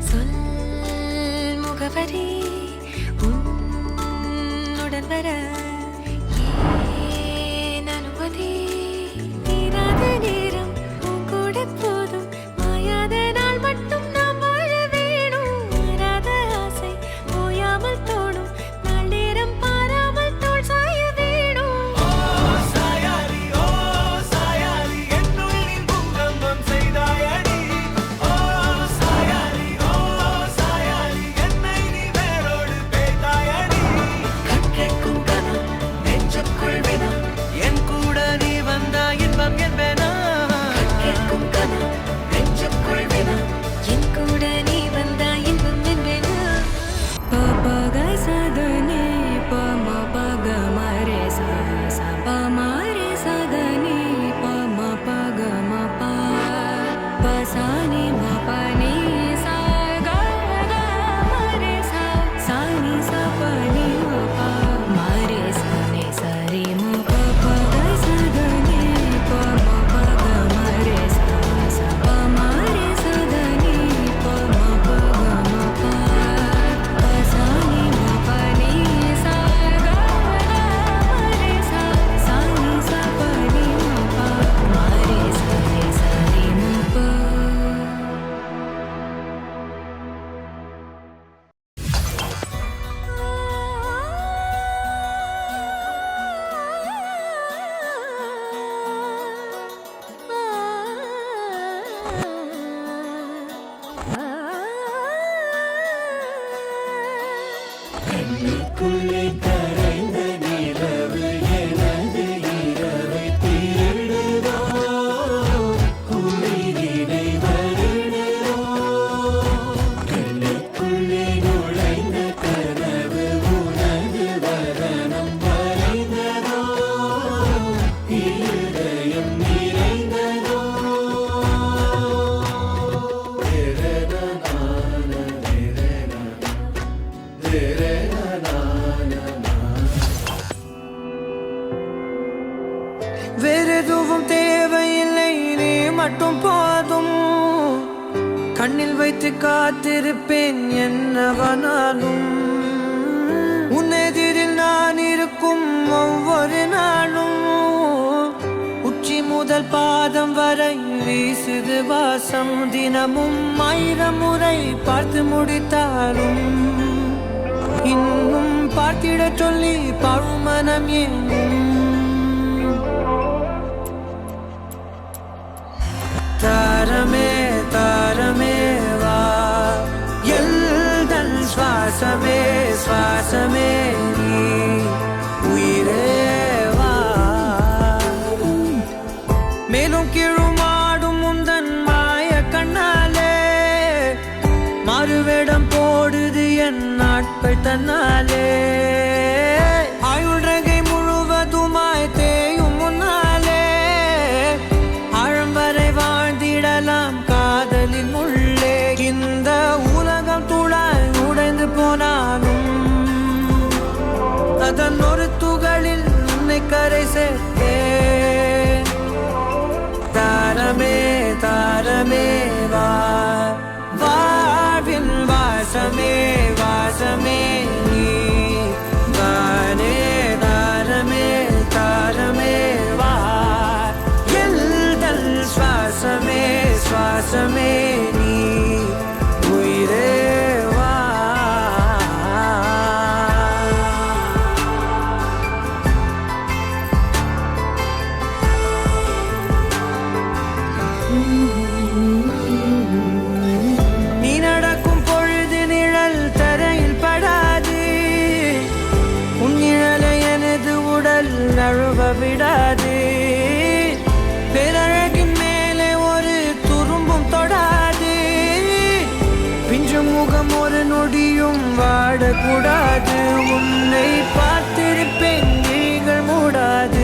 சொல் முகவரி உன்னுடன் வர ஏன் அனுமதி தீராத நேரம் உன் கூட போதும் மாயாத நாள் மட்டும் நாம் வாழ வேணும் மாறாத ஆசை ஓயாமல் தோணும் நாள் நேரம் பாராமல் தோல் சாய வேணும் என்னுள் பூங்கம்பம் செய்தாயடி கண்ணுக்குள்ளே கரைந்த நிலவு எனது இரவை திருடுதோ குளிரினை வருடுதோ கண்ணுக்குள்ளே நுழைந்த கனவு உனது வதனம் வரைந்ததோ இருதயம் நிறைந்ததோ வேறெதுவும் தேவையில்லை நீ மட்டும் போதும் கண்ணில் வைத்து காத்திருப்பேன் என்னவனாலும் உன்னெதிரில் நான் இருக்கும் ஒவ்வொரு நாளும் உச்சி முதல் பாதம் வரை வீசுது வாசம் தினமும் 1000 முறை பார்த்து முடித்தாலும் இன்னும் பார்த்திட சொல்லி பழுமனம் ஏனும் தாரமே தாரமே வா எல்தல் சுவாசமே சுவாசமே நீ உயிரே வா மேலும் கீழுமாடும் முந்தன் மாய கண்ணாலே மாறுவேடம் போடுது என் நாட்கள் தன்னாலே ஆயுள் ரகை முழுவதுமாய் தேயும் முன்னாலே ஆழம் வரை வாழ்ந்திடலாம் காதலின் உள்ளே இந்த உலகம் துளாய் உடைந்து போனாலும் அதன் ஒரு துகளில் உன்னை கரை சேர்த்தேன் தாரமே தாரமே வா வாழ்வின் வாசமே வாசமே நீ வானே தாரமே தாரமே வா எல்தல் சுவாசமே சுவாசமே நீ உயிரே வா நீ நடக்கும் பொழுது நிழல் ஞாபகம் ஒரு நொடியும் வாடக்கூடாது. உன்னை பார்த்திருப்பேன் விழிகள் மூடாது.